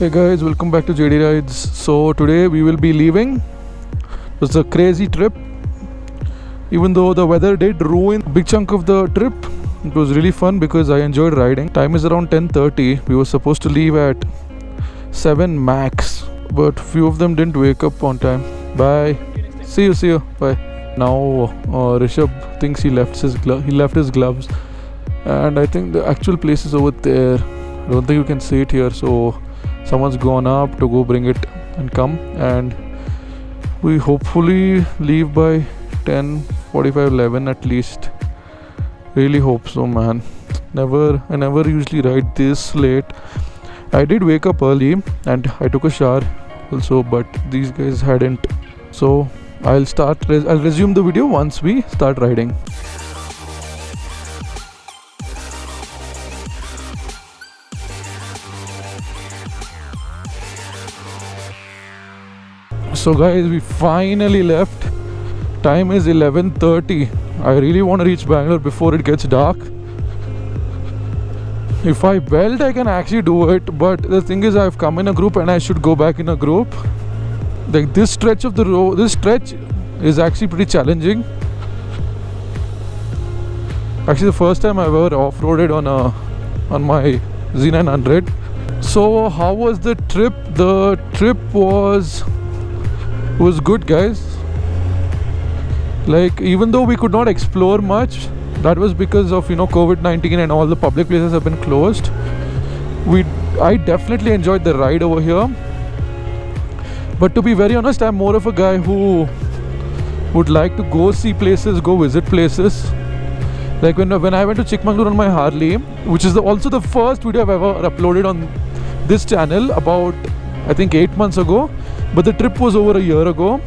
Hey guys, welcome back to JD Rides. So today we will be leaving. It was a crazy trip. Even though the weather did ruin a big chunk of the trip, it was really fun because I enjoyed riding. Time is around 10:30. We were supposed to leave at 7 max, but few of them didn't wake up on time. Bye. See you. Bye. Now Rishabh thinks he left his gloves, and I think the actual place is over there. I don't think you can see it here, so someone's gone up to go bring it and come, and we hopefully leave by 10:45, 11 at least. Really hope so, man. I never usually ride this late. I did wake up early and I took a shower also, but these guys hadn't. So I'll resume the video once we start riding. So guys, we finally left. Time is 11:30. I really want to reach Bangalore before it gets dark. If I belt, I can actually do it, but the thing is I've come in a group and I should go back in a group. Like this stretch of the road, this stretch is actually pretty challenging. Actually the first time I've ever off-roaded on my Z900. So how was the trip? The trip was good, guys. Like, even though we could not explore much, that was because of COVID-19 and all the public places have been closed. I definitely enjoyed the ride over here, but to be very honest, I'm more of a guy who would like to go see places, go visit places. Like when I went to Chikmagalur on my Harley, which is also the first video I've ever uploaded on this channel, about I think 8 months ago, but the trip was over a year ago.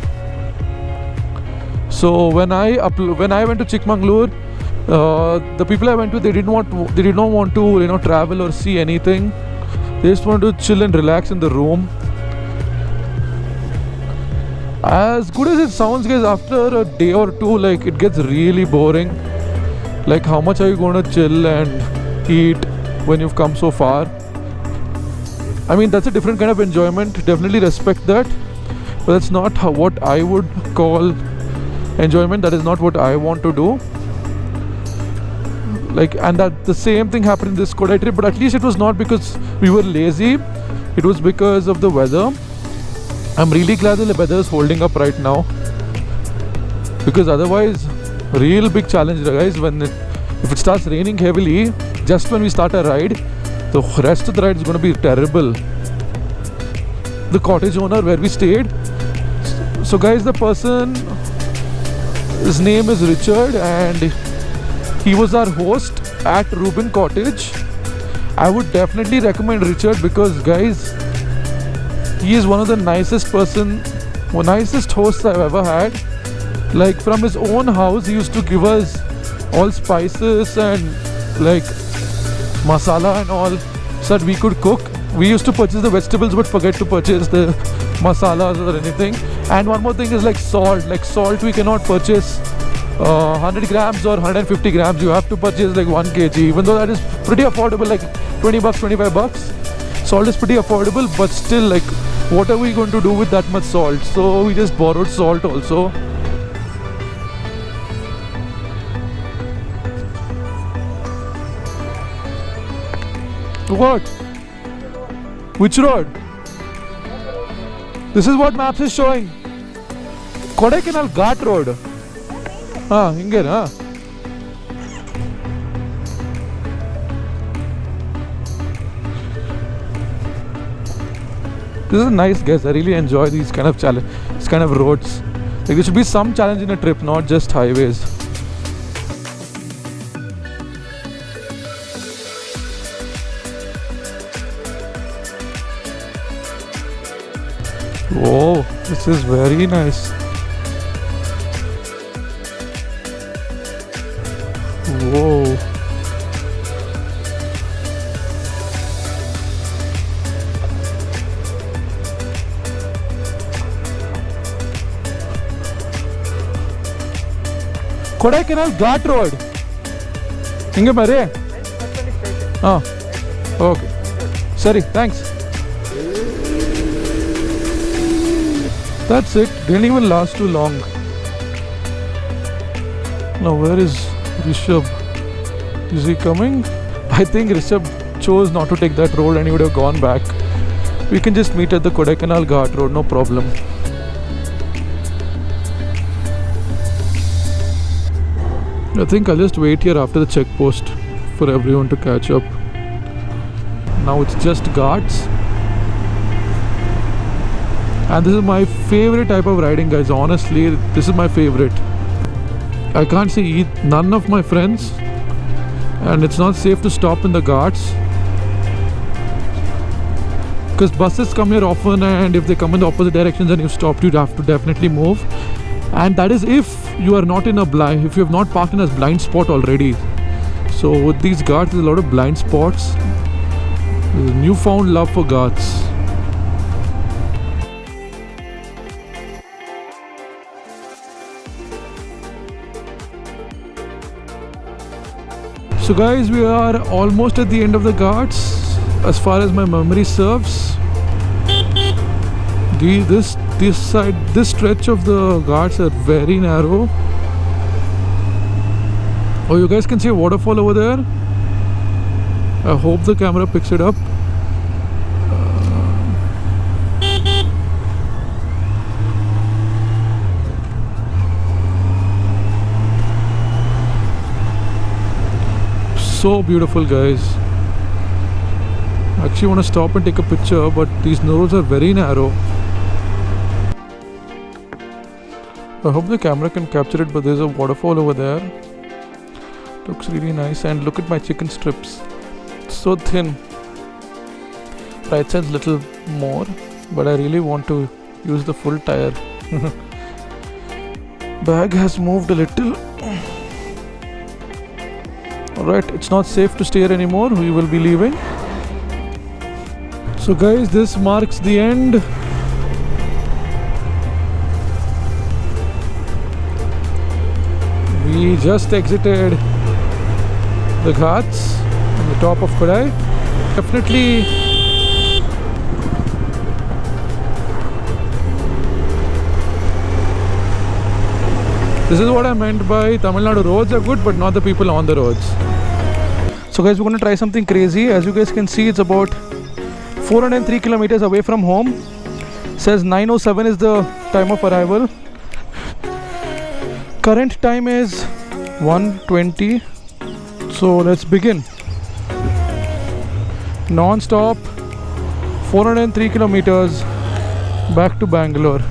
So when I went to Chikmagalur, the people I went to, they did not want to travel or see anything. They just wanted to chill and relax in the room. As good as it sounds, guys, after a day or two, like, it gets really boring. Like, how much are you going to chill and eat when you've come so far? I mean, that's a different kind of enjoyment. Definitely respect that, but that's not what I would call enjoyment. That is not what I want to do. Like, and that the same thing happened in this Kodai trip, but at least it was not because we were lazy. It was because of the weather. I'm really glad that the weather is holding up right now, because otherwise, real big challenge, guys. If it starts raining heavily just when we start a ride, the rest of the ride is going to be terrible. The cottage owner where we stayed. So guys, the person, his name is Richard, and he was our host at Rubin Cottage. I would definitely recommend Richard because, guys, he is one of the nicest hosts I've ever had. Like, from his own house, he used to give us all spices and like masala and all, so that we could cook. We used to purchase the vegetables but forget to purchase the masalas or anything. And one more thing is like salt. Like, salt we cannot purchase 100 grams or 150 grams. You have to purchase like 1 kg, even though that is pretty affordable, like 20 bucks, 25 bucks. Salt is pretty affordable, but still, like, what are we going to do with that much salt? So we just borrowed salt also. What? Which road? This is what maps is showing. Kodaikanal Ghat Road. Hinge na. This is nice, guys. I really enjoy these kind of roads. Like, there should be some challenge in a trip, not just highways. Whoa, this is very nice. Whoa. Kodaikanal Ghat Road. Hinge bare? Okay. Sorry, thanks. That's it. Didn't even last too long. Now where is Rishabh? Is he coming? I think Rishabh chose not to take that road and he would have gone back. We can just meet at the Kodaikanal Ghat road, no problem. I think I'll just wait here after the check post for everyone to catch up. Now it's just ghats. And this is my favorite type of riding, guys. Honestly, this is my favorite. I can't see none of my friends, and it's not safe to stop in the ghats because buses come here often, and if they come in the opposite directions and you stopped, you'd have to definitely move. And that is if you are not in a blind, if you have not parked in a blind spot already. So with these ghats, there's a lot of blind spots. There's a newfound love for ghats. So guys, we are almost at the end of the ghats as far as my memory serves. This stretch of the ghats are very narrow. Oh, you guys can see a waterfall over there. I hope the camera picks it up. So beautiful, guys. I actually want to stop and take a picture, but these roads are very narrow. I hope the camera can capture it, but there's a waterfall over there. Looks really nice. And look at my chicken strips. So thin. Right side's little more, but I really want to use the full tire. Bag has moved a little. Alright, it's not safe to stay here anymore. We will be leaving. So guys, this marks the end. We just exited the ghats on the top of Kodai. Definitely this is what I meant by Tamil Nadu roads are good, but not the people on the roads. So guys, we're going to try something crazy. As you guys can see, it's about 403 kilometers away from home. Says 9:07 is the time of arrival. Current time is 1:20. So let's begin. Non-stop 403 kilometers back to Bangalore.